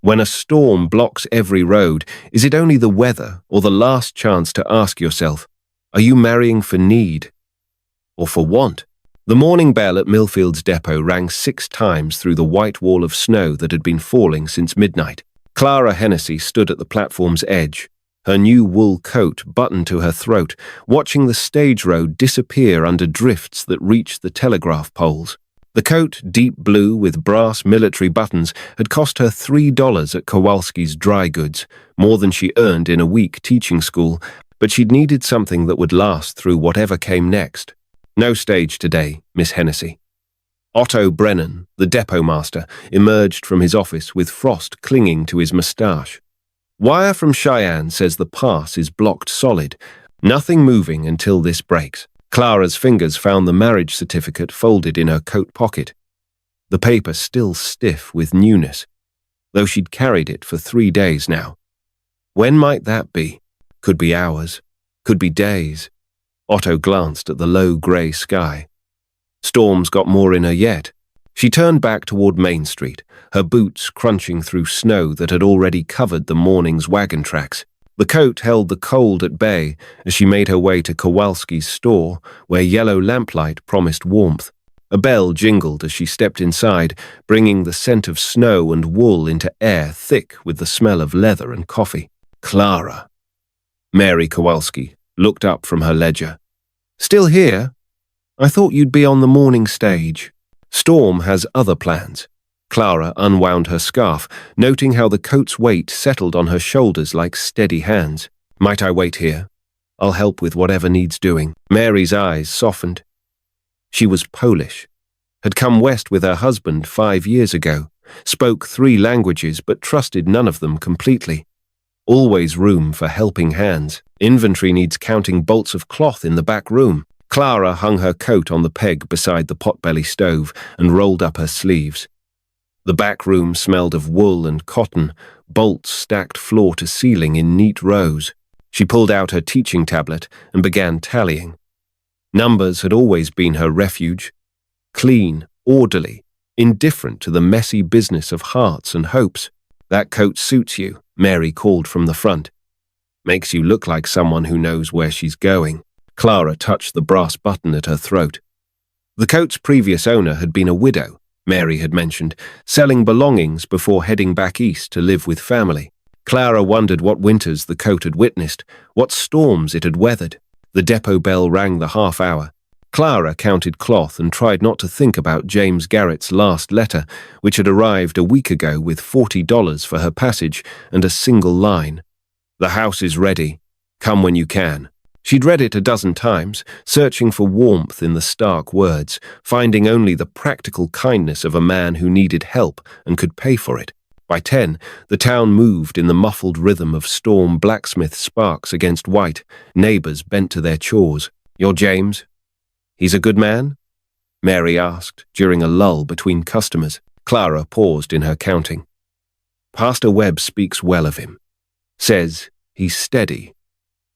When a storm blocks every road, is it only the weather or the last chance to ask yourself, are you marrying for need or for want? The morning bell at Millfield's depot rang 6 times through the white wall of snow that had been falling since midnight. Clara Hennessy stood at the platform's edge, her new wool coat buttoned to her throat, watching the stage road disappear under drifts that reached the telegraph poles. The coat, deep blue with brass military buttons, had cost her $3 at Kowalski's Dry Goods, more than she earned in a week teaching school, but she'd needed something that would last through whatever came next. No stage today, Miss Hennessy. Otto Brennan, the depot master, emerged from his office with frost clinging to his moustache. Wire from Cheyenne says the pass is blocked solid, nothing moving until this breaks. Clara's fingers found the marriage certificate folded in her coat pocket. The paper still stiff with newness, though she'd carried it for 3 days now. When might that be? Could be hours, could be days. Otto glanced at the low grey sky. Storms got more in her yet. She turned back toward Main Street, her boots crunching through snow that had already covered the morning's wagon tracks. The coat held the cold at bay as she made her way to Kowalski's store, where yellow lamplight promised warmth. A bell jingled as she stepped inside, bringing the scent of snow and wool into air thick with the smell of leather and coffee. Clara. Mary Kowalski looked up from her ledger. Still here? I thought you'd be on the morning stage. Storm has other plans. Clara unwound her scarf, noting how the coat's weight settled on her shoulders like steady hands. Might I wait here? I'll help with whatever needs doing. Mary's eyes softened. She was Polish, had come west with her husband 5 years ago, spoke 3 languages but trusted none of them completely. Always room for helping hands. Inventory needs counting bolts of cloth in the back room. Clara hung her coat on the peg beside the potbelly stove and rolled up her sleeves. The back room smelled of wool and cotton, bolts stacked floor to ceiling in neat rows. She pulled out her teaching tablet and began tallying. Numbers had always been her refuge. Clean, orderly, indifferent to the messy business of hearts and hopes. That coat suits you, Mary called from the front. Makes you look like someone who knows where she's going. Clara touched the brass button at her throat. The coat's previous owner had been a widow, Mary had mentioned, selling belongings before heading back east to live with family. Clara wondered what winters the coat had witnessed, what storms it had weathered. The depot bell rang the half hour. Clara counted cloth and tried not to think about James Garrett's last letter, which had arrived a week ago with $40 for her passage and a single line. The house is ready. Come when you can. She'd read it a dozen times, searching for warmth in the stark words, finding only the practical kindness of a man who needed help and could pay for it. By 10, the town moved in the muffled rhythm of storm blacksmith sparks against white, neighbors bent to their chores. You're James? He's a good man? Mary asked, during a lull between customers. Clara paused in her counting. Pastor Webb speaks well of him. Says he's steady.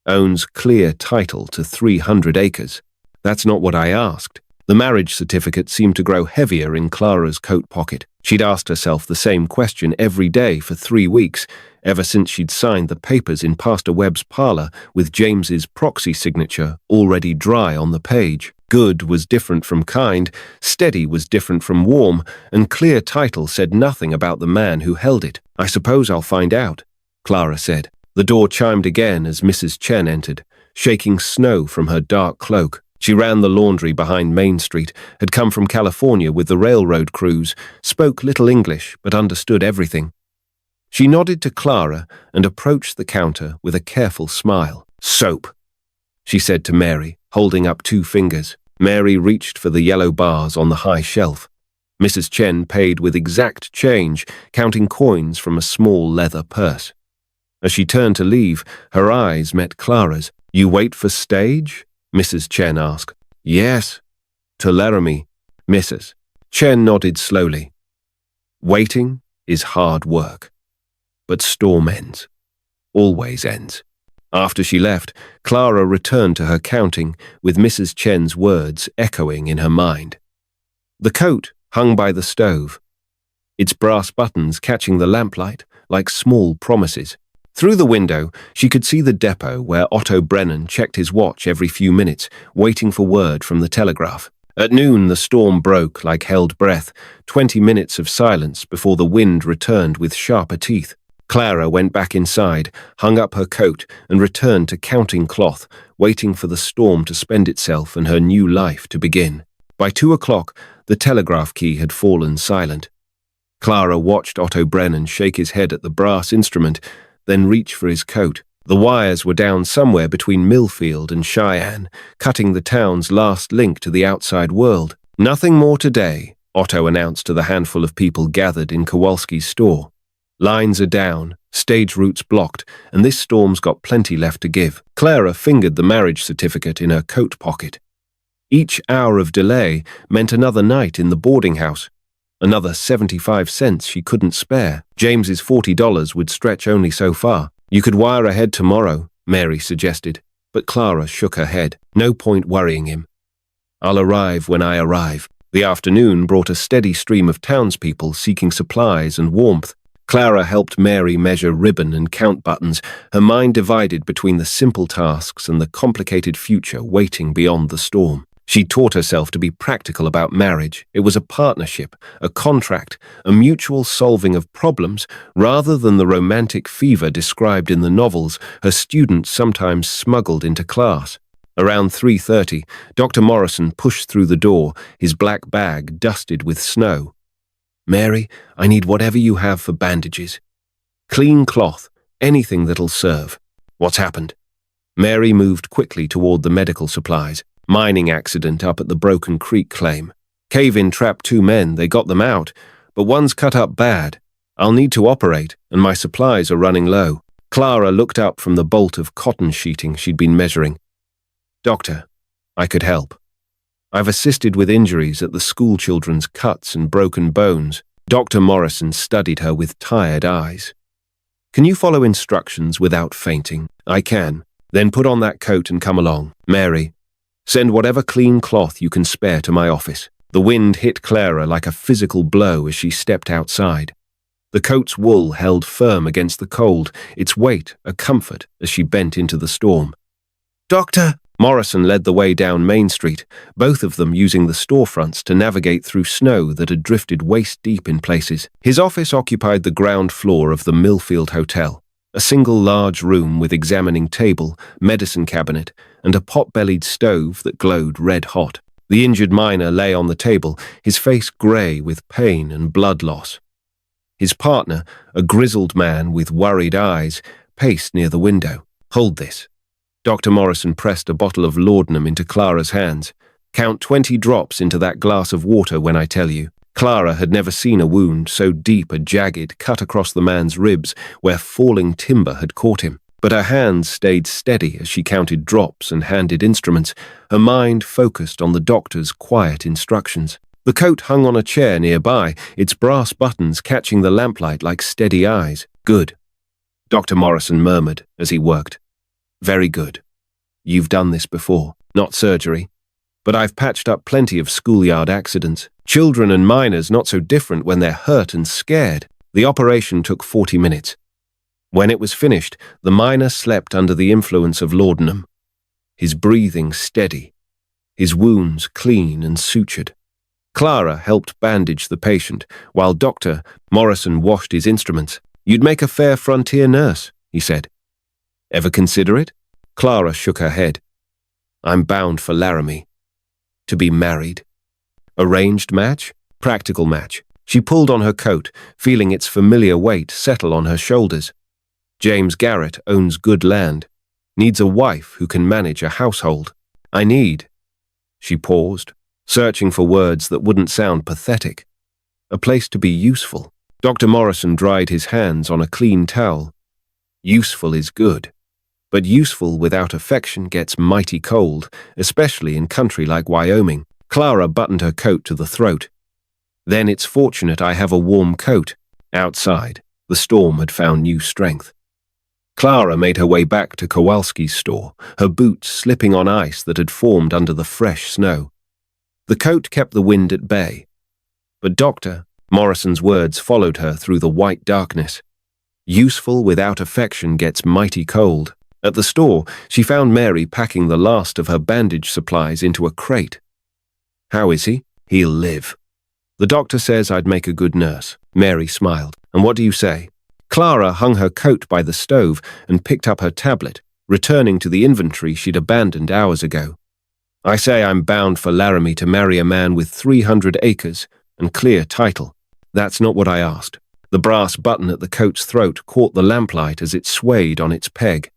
Owns clear title to 300 acres. That's not what I asked. The marriage certificate seemed to grow heavier in Clara's coat pocket. She'd asked herself the same question every day for 3 weeks, ever since she'd signed the papers in Pastor Webb's parlor with James's proxy signature already dry on the page. Good was different from kind, steady was different from warm, and clear title said nothing about the man who held it. I suppose I'll find out, Clara said. The door chimed again as Mrs. Chen entered, shaking snow from her dark cloak. She ran the laundry behind Main Street, had come from California with the railroad crews, spoke little English but understood everything. She nodded to Clara and approached the counter with a careful smile. Soap, she said to Mary, holding up 2 fingers. Mary reached for the yellow bars on the high shelf. Mrs. Chen paid with exact change, counting coins from a small leather purse. As she turned to leave, her eyes met Clara's. You wait for stage? Mrs. Chen asked. Yes. To Laramie, Mrs. Chen nodded slowly. Waiting is hard work. But storm ends. Always ends. After she left, Clara returned to her counting, with Mrs. Chen's words echoing in her mind. The coat hung by the stove, its brass buttons catching the lamplight like small promises. Through the window, she could see the depot where Otto Brennan checked his watch every few minutes, waiting for word from the telegraph. At noon, the storm broke like held breath, 20 minutes of silence before the wind returned with sharper teeth. Clara went back inside, hung up her coat, and returned to counting cloth, waiting for the storm to spend itself and her new life to begin. By 2 o'clock, the telegraph key had fallen silent. Clara watched Otto Brennan shake his head at the brass instrument, then reach for his coat. The wires were down somewhere between Millfield and Cheyenne, cutting the town's last link to the outside world. "Nothing more today," Otto announced to the handful of people gathered in Kowalski's store. "Lines are down, stage routes blocked, and this storm's got plenty left to give." Clara fingered the marriage certificate in her coat pocket. Each hour of delay meant another night in the boarding house. Another 75 cents she couldn't spare. James's $40 would stretch only so far. "You could wire ahead tomorrow," Mary suggested, but Clara shook her head. "No point worrying him. I'll arrive when I arrive." The afternoon brought a steady stream of townspeople seeking supplies and warmth. Clara helped Mary measure ribbon and count buttons, her mind divided between the simple tasks and the complicated future waiting beyond the storm. She taught herself to be practical about marriage. It was a partnership, a contract, a mutual solving of problems, rather than the romantic fever described in the novels her students sometimes smuggled into class. Around 3:30, Dr. Morrison pushed through the door, his black bag dusted with snow. "Mary, I need whatever you have for bandages. Clean cloth, anything that'll serve." "What's happened?" Mary moved quickly toward the medical supplies. "Mining accident up at the Broken Creek claim. Cave-in trapped 2 men, they got them out, but one's cut up bad. I'll need to operate, and my supplies are running low." Clara looked up from the bolt of cotton sheeting she'd been measuring. "Doctor, I could help. I've assisted with injuries at the school children's cuts and broken bones." Dr. Morrison studied her with tired eyes. "Can you follow instructions without fainting?" "I can." "Then put on that coat and come along." "Mary, send whatever clean cloth you can spare to my office." The wind hit Clara like a physical blow as she stepped outside. The coat's wool held firm against the cold, its weight a comfort as she bent into the storm. "Doctor!" Morrison led the way down Main Street, both of them using the storefronts to navigate through snow that had drifted waist-deep in places. His office occupied the ground floor of the Millfield Hotel, a single large room with examining table, medicine cabinet, and a pot-bellied stove that glowed red-hot. The injured miner lay on the table, his face grey with pain and blood loss. His partner, a grizzled man with worried eyes, paced near the window. "Hold this." Dr. Morrison pressed a bottle of laudanum into Clara's hands. "Count 20 drops into that glass of water when I tell you." Clara had never seen a wound so deep a jagged cut across the man's ribs where falling timber had caught him. But her hands stayed steady as she counted drops and handed instruments, her mind focused on the doctor's quiet instructions. The coat hung on a chair nearby, its brass buttons catching the lamplight like steady eyes. "Good," Dr. Morrison murmured as he worked. "Very good. You've done this before. Not surgery. But I've patched up plenty of schoolyard accidents. Children and miners not so different when they're hurt and scared." The operation took 40 minutes. When it was finished, the miner slept under the influence of laudanum, his breathing steady, his wounds clean and sutured. Clara helped bandage the patient, while Dr. Morrison washed his instruments. "You'd make a fair frontier nurse," he said. "Ever consider it?" Clara shook her head. "I'm bound for Laramie. To be married. Arranged match? Practical match." She pulled on her coat, feeling its familiar weight settle on her shoulders. "James Garrett owns good land. Needs a wife who can manage a household. I need." She paused, searching for words that wouldn't sound pathetic. "A place to be useful." Dr. Morrison dried his hands on a clean towel. "Useful is good. But useful without affection gets mighty cold, especially in country like Wyoming." Clara buttoned her coat to the throat. "Then it's fortunate I have a warm coat." Outside, the storm had found new strength. Clara made her way back to Kowalski's store, her boots slipping on ice that had formed under the fresh snow. The coat kept the wind at bay. But Dr. Morrison's words followed her through the white darkness. Useful without affection gets mighty cold. At the store, she found Mary packing the last of her bandage supplies into a crate. "How is he?" "He'll live. The doctor says I'd make a good nurse." Mary smiled. "And what do you say?" Clara hung her coat by the stove and picked up her tablet, returning to the inventory she'd abandoned hours ago. "I say I'm bound for Laramie to marry a man with 300 acres and clear title. That's not what I asked." The brass button at the coat's throat caught the lamplight as it swayed on its peg.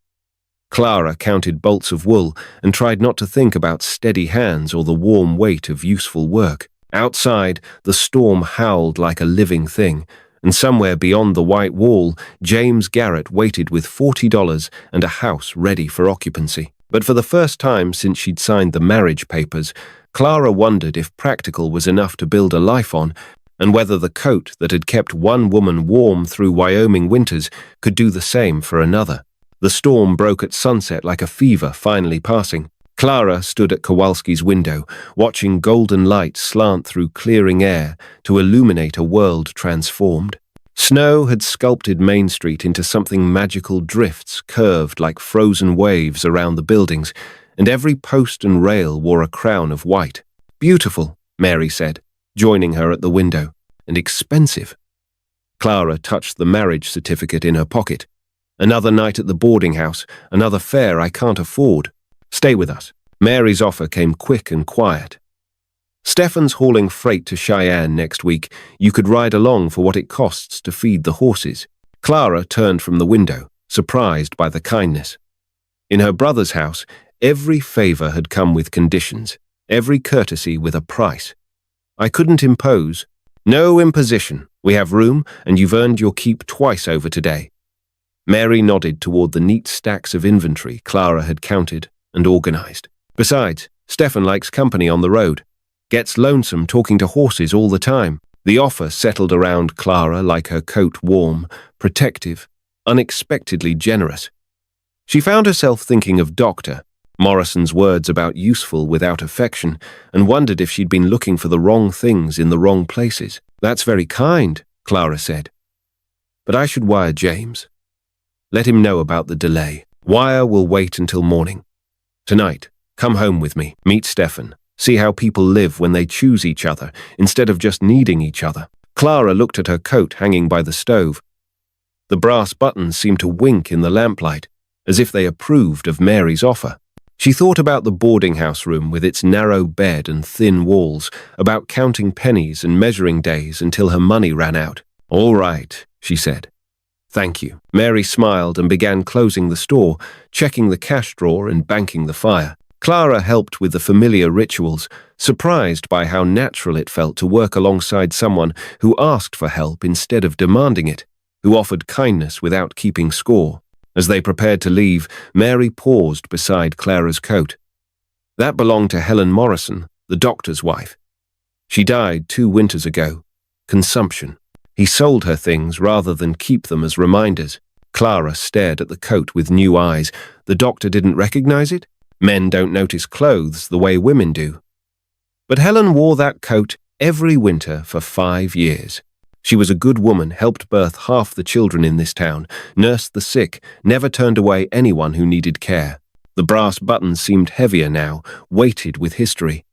Clara counted bolts of wool and tried not to think about steady hands or the warm weight of useful work. Outside, the storm howled like a living thing, and somewhere beyond the white wall, James Garrett waited with $40 and a house ready for occupancy. But for the first time since she'd signed the marriage papers, Clara wondered if practical was enough to build a life on, and whether the coat that had kept one woman warm through Wyoming winters could do the same for another. The storm broke at sunset like a fever finally passing. Clara stood at Kowalski's window, watching golden light slant through clearing air to illuminate a world transformed. Snow had sculpted Main Street into something magical. Drifts curved like frozen waves around the buildings, and every post and rail wore a crown of white. "Beautiful," Mary said, joining her at the window. "And expensive." Clara touched the marriage certificate in her pocket. "Another night at the boarding house, another fare I can't afford. Stay with us." Mary's offer came quick and quiet. "Stefan's hauling freight to Cheyenne next week. You could ride along for what it costs to feed the horses." Clara turned from the window, surprised by the kindness. In her brother's house, every favor had come with conditions, every courtesy with a price. "I couldn't impose." "No imposition. We have room, and you've earned your keep twice over today." Mary nodded toward the neat stacks of inventory Clara had counted and organized. "Besides, Stefan likes company on the road. Gets lonesome talking to horses all the time." The offer settled around Clara like her coat, warm, protective, unexpectedly generous. She found herself thinking of Dr. Morrison's words about useful without affection, and wondered if she'd been looking for the wrong things in the wrong places. "That's very kind," Clara said. "But I should wire James. Let him know about the delay. Wire will wait until morning. Tonight, come home with me, meet Stefan, see how people live when they choose each other instead of just needing each other." Clara looked at her coat hanging by the stove. The brass buttons seemed to wink in the lamplight, as if they approved of Mary's offer. She thought about the boarding house room with its narrow bed and thin walls, about counting pennies and measuring days until her money ran out. "All right," she said. "Thank you." Mary smiled and began closing the store, checking the cash drawer and banking the fire. Clara helped with the familiar rituals, surprised by how natural it felt to work alongside someone who asked for help instead of demanding it, who offered kindness without keeping score. As they prepared to leave, Mary paused beside Clara's coat. That belonged to Helen Morrison, the doctor's wife. She died 2 winters ago. Consumption. He sold her things rather than keep them as reminders. Clara stared at the coat with new eyes. The doctor didn't recognize it? Men don't notice clothes the way women do. But Helen wore that coat every winter for 5 years. She was a good woman, helped birth half the children in this town, nursed the sick, never turned away anyone who needed care. The brass buttons seemed heavier now, weighted with history.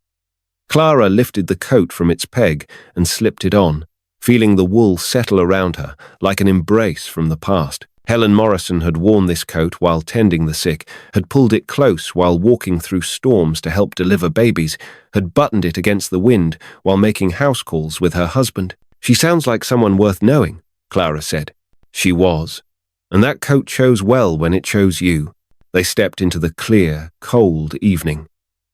Clara lifted the coat from its peg and slipped it on, feeling the wool settle around her like an embrace from the past. Helen Morrison had worn this coat while tending the sick, had pulled it close while walking through storms to help deliver babies, had buttoned it against the wind while making house calls with her husband. "She sounds like someone worth knowing," Clara said. She was. And that coat chose well when it chose you. They stepped into the clear, cold evening.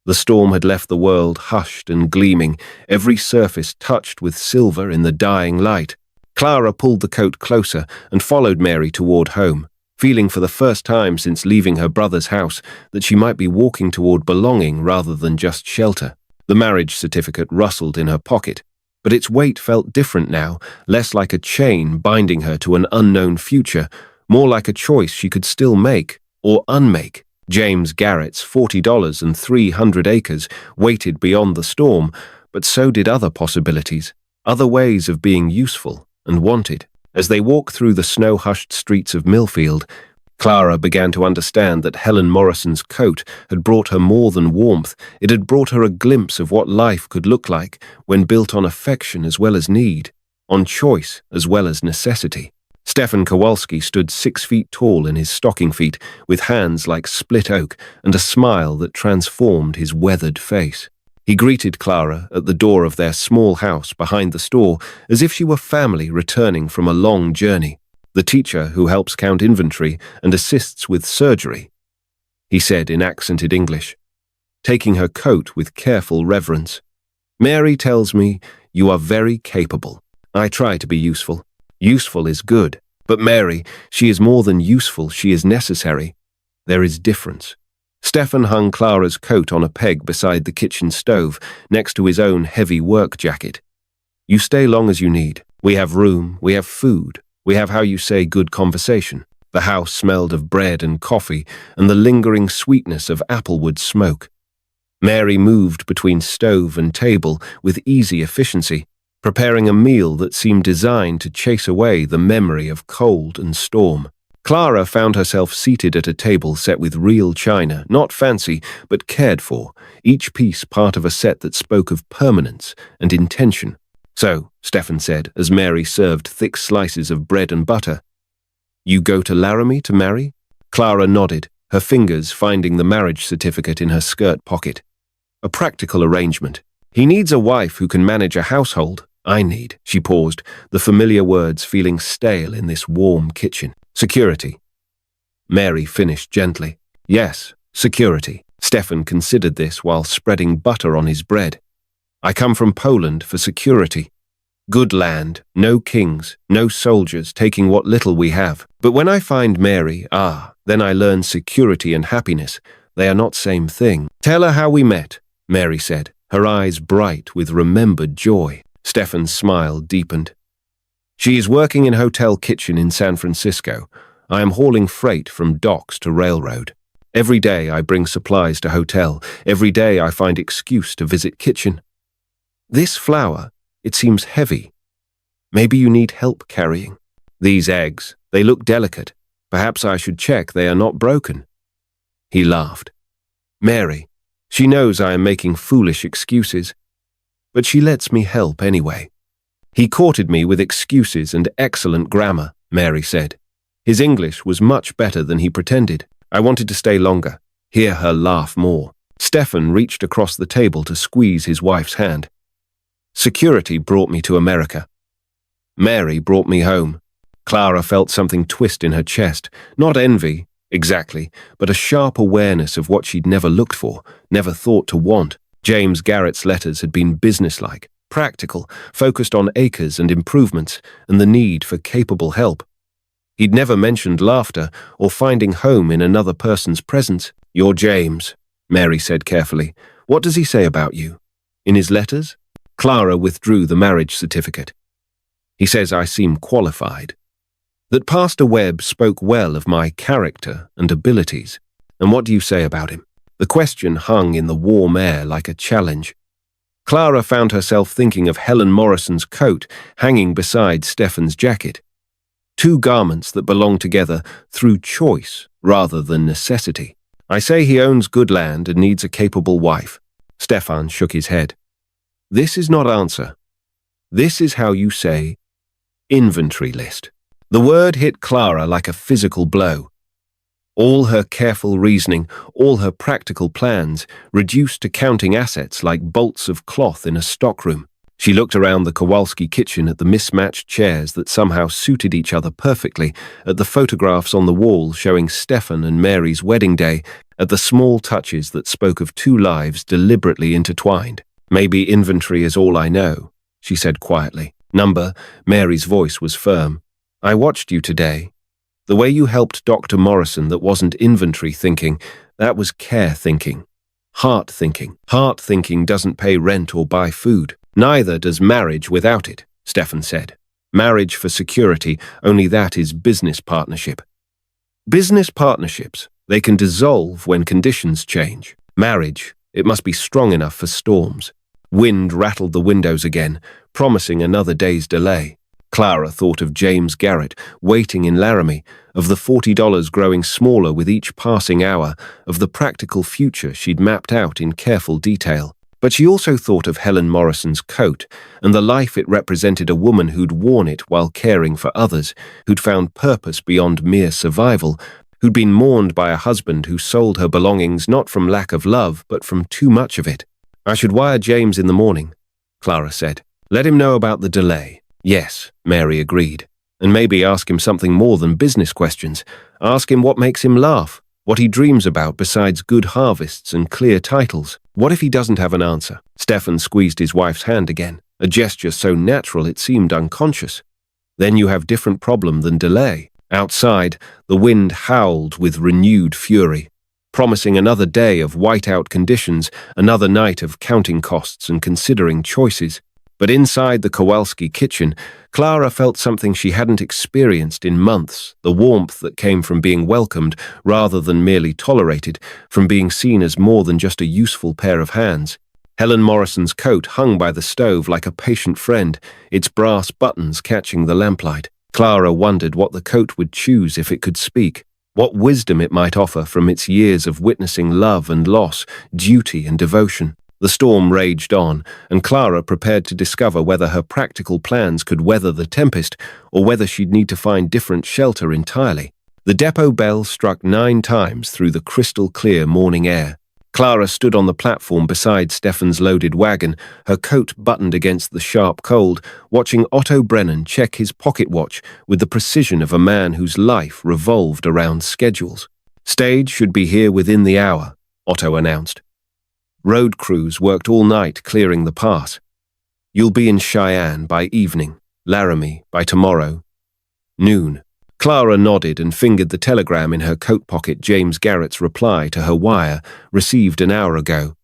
The storm had left the world hushed and gleaming, every surface touched with silver in the dying light. Clara pulled the coat closer and followed Mary toward home, feeling for the first time since leaving her brother's house that she might be walking toward belonging rather than just shelter. The marriage certificate rustled in her pocket, but its weight felt different now, less like a chain binding her to an unknown future, more like a choice she could still make or unmake. James Garrett's $40 and 300 acres waited beyond the storm, but so did other possibilities, other ways of being useful and wanted. As they walked through the snow-hushed streets of Millfield, Clara began to understand that Helen Morrison's coat had brought her more than warmth. It had brought her a glimpse of what life could look like when built on affection as well as need, on choice as well as necessity. Stefan Kowalski stood 6 feet tall in his stocking feet, with hands like split oak and a smile that transformed his weathered face. He greeted Clara at the door of their small house behind the store as if she were family returning from a long journey. The teacher who helps count inventory and assists with surgery, he said in accented English, taking her coat with careful reverence. Mary tells me you are very capable. I try to be useful. Useful is good. But Mary, she is more than useful, she is necessary. There is difference. Stefan hung Clara's coat on a peg beside the kitchen stove, next to his own heavy work jacket. You stay long as you need. We have room, we have food. We have, how you say, good conversation. The house smelled of bread and coffee and the lingering sweetness of applewood smoke. Mary moved between stove and table with easy efficiency, preparing a meal that seemed designed to chase away the memory of cold and storm. Clara found herself seated at a table set with real china, not fancy, but cared for, each piece part of a set that spoke of permanence and intention. So, Stefan said, as Mary served thick slices of bread and butter, you go to Laramie to marry? Clara nodded, her fingers finding the marriage certificate in her skirt pocket. A practical arrangement. He needs a wife who can manage a household. I need, she paused, the familiar words feeling stale in this warm kitchen. Security. Mary finished gently. Yes, security. Stefan considered this while spreading butter on his bread. I come from Poland for security. Good land, no kings, no soldiers taking what little we have. But when I find Mary, then I learn security and happiness. They are not same thing. Tell her how we met, Mary said, her eyes bright with remembered joy. Stefan's smile deepened. She is working in hotel kitchen in San Francisco. I am hauling freight from docks to railroad. Every day I bring supplies to hotel. Every day I find excuse to visit kitchen. This flour, it seems heavy. Maybe you need help carrying. These eggs, they look delicate. Perhaps I should check they are not broken. He laughed. Mary, she knows I am making foolish excuses, but she lets me help anyway. He courted me with excuses and excellent grammar, Mary said. His English was much better than he pretended. I wanted to stay longer, hear her laugh more. Stefan reached across the table to squeeze his wife's hand. Security brought me to America. Mary brought me home. Clara felt something twist in her chest, not envy, exactly, but a sharp awareness of what she'd never looked for, never thought to want. James Garrett's letters had been businesslike, practical, focused on acres and improvements and the need for capable help. He'd never mentioned laughter or finding home in another person's presence. You're James, Mary said carefully. What does he say about you? In his letters? Clara withdrew the marriage certificate. He says I seem qualified. That Pastor Webb spoke well of my character and abilities. And what do you say about him? The question hung in the warm air like a challenge. Clara found herself thinking of Helen Morrison's coat hanging beside Stefan's jacket. Two garments that belong together through choice rather than necessity. I say he owns good land and needs a capable wife. Stefan shook his head. This is not answer. This is how you say inventory list. The word hit Clara like a physical blow. All her careful reasoning, all her practical plans, reduced to counting assets like bolts of cloth in a stockroom. She looked around the Kowalski kitchen at the mismatched chairs that somehow suited each other perfectly, at the photographs on the wall showing Stefan and Mary's wedding day, at the small touches that spoke of two lives deliberately intertwined. Maybe inventory is all I know, she said quietly. Number, Mary's voice was firm. I watched you today. The way you helped Dr. Morrison, that wasn't inventory thinking, that was care thinking. Heart thinking. Heart thinking doesn't pay rent or buy food. Neither does marriage without it, Stefan said. Marriage for security, only that is business partnership. Business partnerships, they can dissolve when conditions change. Marriage, it must be strong enough for storms. Wind rattled the windows again, promising another day's delay. Clara thought of James Garrett waiting in Laramie, of the $40 growing smaller with each passing hour, of the practical future she'd mapped out in careful detail. But she also thought of Helen Morrison's coat and the life it represented, a woman who'd worn it while caring for others, who'd found purpose beyond mere survival, who'd been mourned by a husband who sold her belongings not from lack of love but from too much of it. "I should wire James in the morning," Clara said. "Let him know about the delay." "Yes," Mary agreed. "And maybe ask him something more than business questions. Ask him what makes him laugh, what he dreams about besides good harvests and clear titles. What if he doesn't have an answer?" Stefan squeezed his wife's hand again, a gesture so natural it seemed unconscious. "Then you have different problem than delay." Outside, the wind howled with renewed fury, promising another day of whiteout conditions, another night of counting costs and considering choices. But inside the Kowalski kitchen, Clara felt something she hadn't experienced in months, the warmth that came from being welcomed rather than merely tolerated, from being seen as more than just a useful pair of hands. Helen Morrison's coat hung by the stove like a patient friend, its brass buttons catching the lamplight. Clara wondered what the coat would choose if it could speak, what wisdom it might offer from its years of witnessing love and loss, duty and devotion. The storm raged on, and Clara prepared to discover whether her practical plans could weather the tempest or whether she'd need to find different shelter entirely. The depot bell struck 9 times through the crystal-clear morning air. Clara stood on the platform beside Stefan's loaded wagon, her coat buttoned against the sharp cold, watching Otto Brennan check his pocket watch with the precision of a man whose life revolved around schedules. "Stage should be here within the hour," Otto announced. Road crews worked all night clearing the pass. "You'll be in Cheyenne by evening, Laramie by tomorrow noon." Clara nodded and fingered the telegram in her coat pocket. James Garrett's reply to her wire, received an hour ago.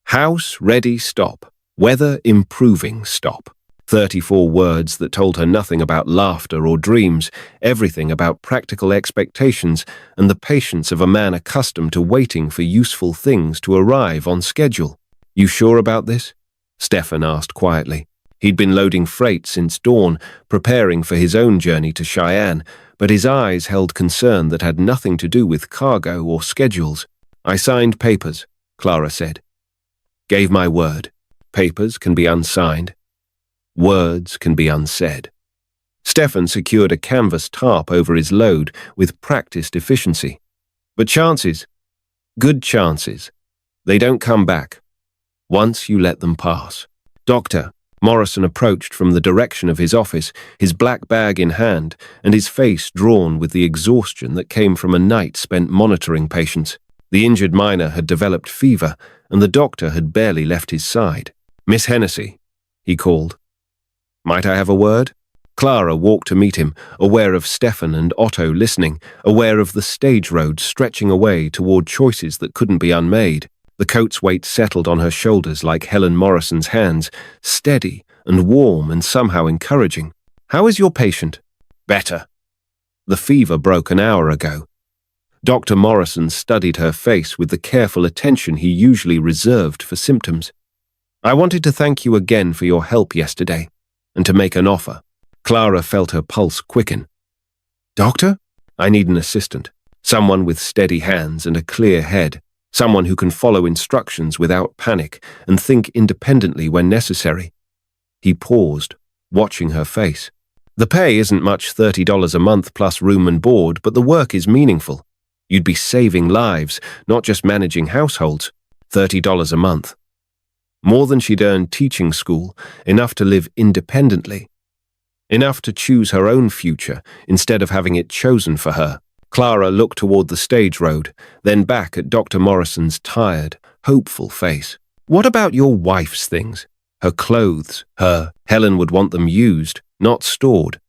"House ready, stop. Weather improving, stop." 34 words that told her nothing about laughter or dreams, everything about practical expectations and the patience of a man accustomed to waiting for useful things to arrive on schedule. "You sure about this?" Stefan asked quietly. He'd been loading freight since dawn, preparing for his own journey to Cheyenne, but his eyes held concern that had nothing to do with cargo or schedules. "I signed papers," Clara said. "Gave my word. Papers can be unsigned. Words can be unsaid." Stefan secured a canvas tarp over his load with practiced efficiency. "But chances, good chances, they don't come back once you let them pass." "Doctor," Morrison approached from the direction of his office, his black bag in hand and his face drawn with the exhaustion that came from a night spent monitoring patients. The injured miner had developed fever, and the doctor had barely left his side. "Miss Hennessy," he called. "Might I have a word?" Clara walked to meet him, aware of Stefan and Otto listening, aware of the stage road stretching away toward choices that couldn't be unmade. The coat's weight settled on her shoulders like Helen Morrison's hands, steady and warm and somehow encouraging. "How is your patient?" "Better." "The fever broke an hour ago." Dr. Morrison studied her face with the careful attention he usually reserved for symptoms. "I wanted to thank you again for your help yesterday, and to make an offer." Clara felt her pulse quicken. "Doctor? I need an assistant. Someone with steady hands and a clear head. Someone who can follow instructions without panic and think independently when necessary." He paused, watching her face. "The pay isn't much, $30 a month plus room and board, but the work is meaningful. You'd be saving lives, not just managing households. $30 a month. More than she'd earned teaching school, enough to live independently. Enough to choose her own future instead of having it chosen for her." Clara looked toward the stage road, then back at Dr. Morrison's tired, hopeful face. "What about your wife's things? Her clothes, Helen would want them used, not stored."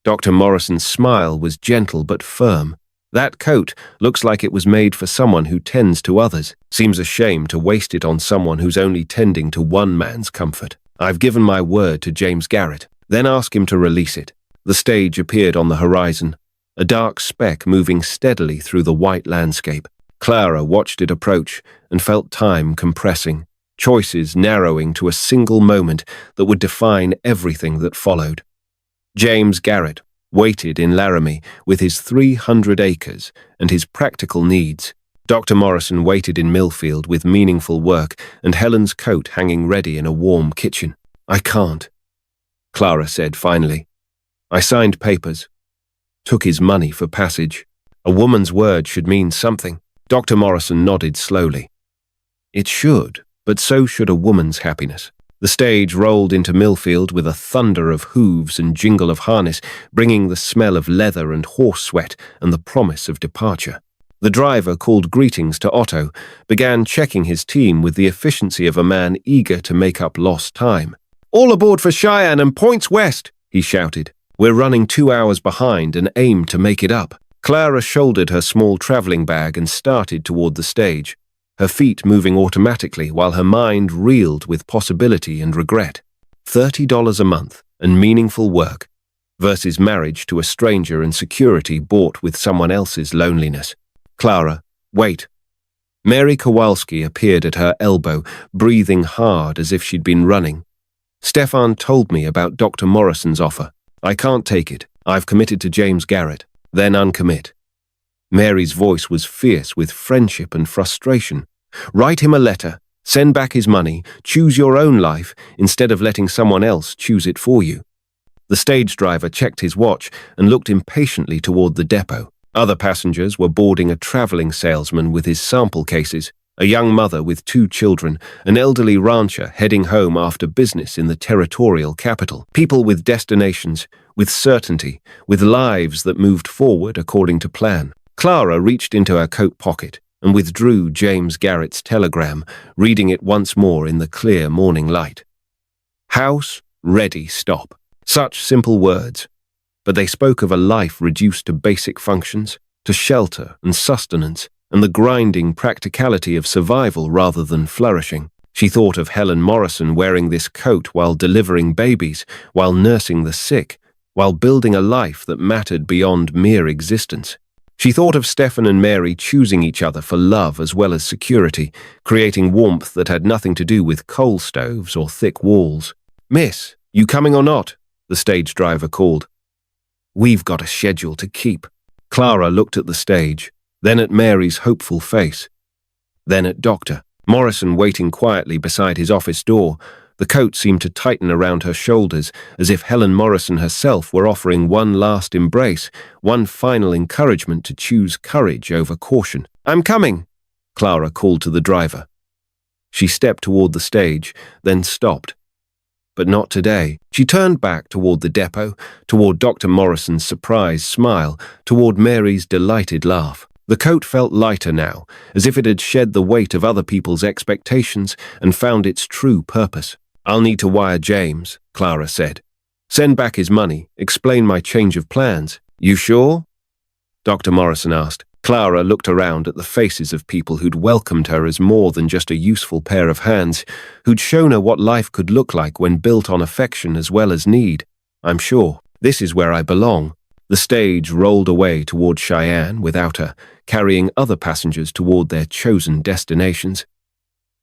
Dr. Morrison's smile was gentle but firm. "That coat looks like it was made for someone who tends to others. Seems a shame to waste it on someone who's only tending to one man's comfort. I've given my word to James Garrett. Then ask him to release it." The stage appeared on the horizon, a dark speck moving steadily through the white landscape. Clara watched it approach and felt time compressing, choices narrowing to a single moment that would define everything that followed. James Garrett waited in Laramie with his 300 acres and his practical needs. Dr. Morrison waited in Millfield with meaningful work and Helen's coat hanging ready in a warm kitchen. "I can't," Clara said finally. "I signed papers, took his money for passage. A woman's word should mean something." Dr. Morrison nodded slowly. "It should, but so should a woman's happiness." The stage rolled into Millfield with a thunder of hooves and jingle of harness, bringing the smell of leather and horse sweat and the promise of departure. The driver called greetings to Otto, began checking his team with the efficiency of a man eager to make up lost time. "All aboard for Cheyenne and points west," he shouted. "We're running 2 hours behind and aim to make it up." Clara shouldered her small traveling bag and started toward the stage, her feet moving automatically while her mind reeled with possibility and regret. $30 a month and meaningful work versus marriage to a stranger and security bought with someone else's loneliness. "Clara, wait." Mary Kowalski appeared at her elbow, breathing hard as if she'd been running. "Stefan told me about Dr. Morrison's offer. I can't take it. I've committed to James Garrett." "Then uncommit." Mary's voice was fierce with friendship and frustration. "Write him a letter, send back his money, choose your own life instead of letting someone else choose it for you." The stage driver checked his watch and looked impatiently toward the depot. Other passengers were boarding a traveling salesman with his sample cases, a young mother with 2 children, an elderly rancher heading home after business in the territorial capital. People with destinations, with certainty, with lives that moved forward according to plan. Clara reached into her coat pocket and withdrew James Garrett's telegram, reading it once more in the clear morning light. House, ready, stop. Such simple words, but they spoke of a life reduced to basic functions, to shelter and sustenance, and the grinding practicality of survival rather than flourishing. She thought of Helen Morrison wearing this coat while delivering babies, while nursing the sick, while building a life that mattered beyond mere existence. She thought of Stefan and Mary choosing each other for love as well as security, creating warmth that had nothing to do with coal stoves or thick walls. "Miss, you coming or not?" the stage driver called. "We've got a schedule to keep." Clara looked at the stage, then at Mary's hopeful face, then at Dr. Morrison waiting quietly beside his office door. The coat seemed to tighten around her shoulders, as if Helen Morrison herself were offering one last embrace, one final encouragement to choose courage over caution. "I'm coming," Clara called to the driver. She stepped toward the stage, then stopped. But not today. She turned back toward the depot, toward Dr. Morrison's surprised smile, toward Mary's delighted laugh. The coat felt lighter now, as if it had shed the weight of other people's expectations and found its true purpose. "I'll need to wire James," Clara said. "Send back his money, explain my change of plans." "You sure?" Dr. Morrison asked. Clara looked around at the faces of people who'd welcomed her as more than just a useful pair of hands, who'd shown her what life could look like when built on affection as well as need. "I'm sure. This is where I belong." The stage rolled away toward Cheyenne without her, carrying other passengers toward their chosen destinations.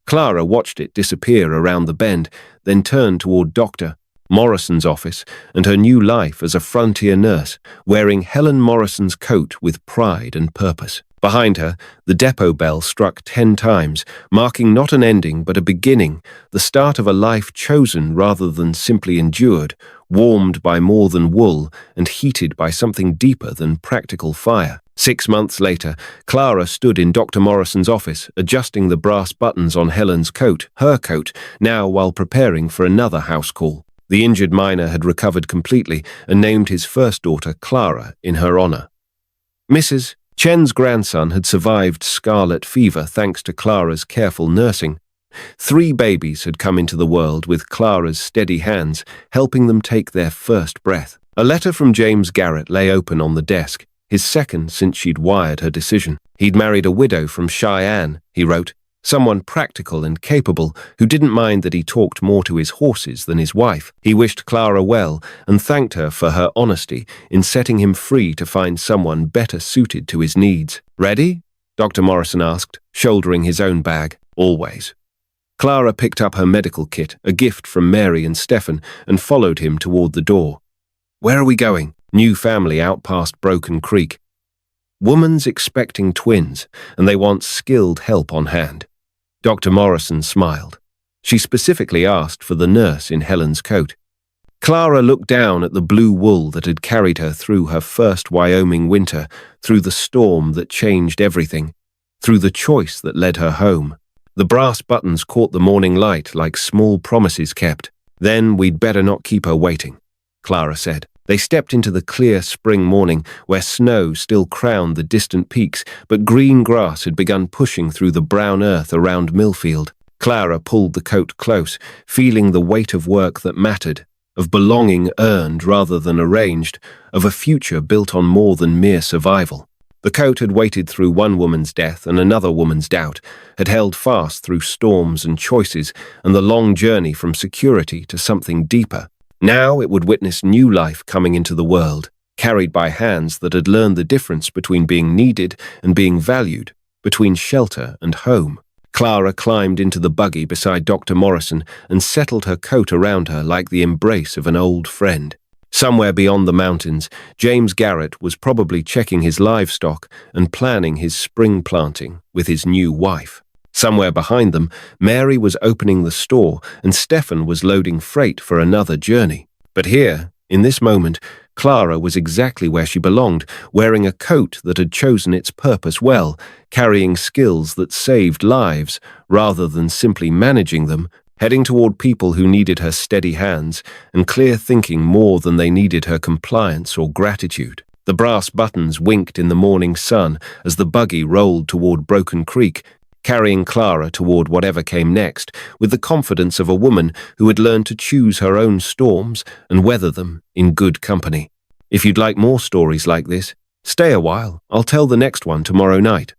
Clara watched it disappear around the bend, then turned toward Dr. Morrison's office and her new life as a frontier nurse, wearing Helen Morrison's coat with pride and purpose. Behind her, the depot bell struck 10 times, marking not an ending but a beginning, the start of a life chosen rather than simply endured, warmed by more than wool and heated by something deeper than practical fire. 6 months later, Clara stood in Dr. Morrison's office, adjusting the brass buttons on Helen's coat, her coat, now while preparing for another house call. The injured miner had recovered completely and named his first daughter Clara in her honor. Mrs. Chen's grandson had survived scarlet fever thanks to Clara's careful nursing. 3 babies had come into the world with Clara's steady hands, helping them take their first breath. A letter from James Garrett lay open on the desk, his second since she'd wired her decision. He'd married a widow from Cheyenne, he wrote, someone practical and capable who didn't mind that he talked more to his horses than his wife. He wished Clara well and thanked her for her honesty in setting him free to find someone better suited to his needs. "Ready?" Dr. Morrison asked, shouldering his own bag. "Always." Clara picked up her medical kit, a gift from Mary and Stefan, and followed him toward the door. Where are we going? New family out past Broken Creek. Woman's expecting twins, and they want skilled help on hand. Dr. Morrison smiled. She specifically asked for the nurse in Helen's coat. Clara looked down at the blue wool that had carried her through her first Wyoming winter, through the storm that changed everything, through the choice that led her home. The brass buttons caught the morning light like small promises kept. Then we'd better not keep her waiting, Clara said. They stepped into the clear spring morning where snow still crowned the distant peaks, but green grass had begun pushing through the brown earth around Millfield. Clara pulled the coat close, feeling the weight of work that mattered, of belonging earned rather than arranged, of a future built on more than mere survival. The coat had waited through one woman's death and another woman's doubt, had held fast through storms and choices and the long journey from security to something deeper. Now it would witness new life coming into the world, carried by hands that had learned the difference between being needed and being valued, between shelter and home. Clara climbed into the buggy beside Dr. Morrison and settled her coat around her like the embrace of an old friend. Somewhere beyond the mountains, James Garrett was probably checking his livestock and planning his spring planting with his new wife. Somewhere behind them, Mary was opening the store and Stefan was loading freight for another journey. But here, in this moment, Clara was exactly where she belonged, wearing a coat that had chosen its purpose well, carrying skills that saved lives rather than simply managing them, heading toward people who needed her steady hands and clear thinking more than they needed her compliance or gratitude. The brass buttons winked in the morning sun as the buggy rolled toward Broken Creek, carrying Clara toward whatever came next, with the confidence of a woman who had learned to choose her own storms and weather them in good company. If you'd like more stories like this, stay a while. I'll tell the next one tomorrow night.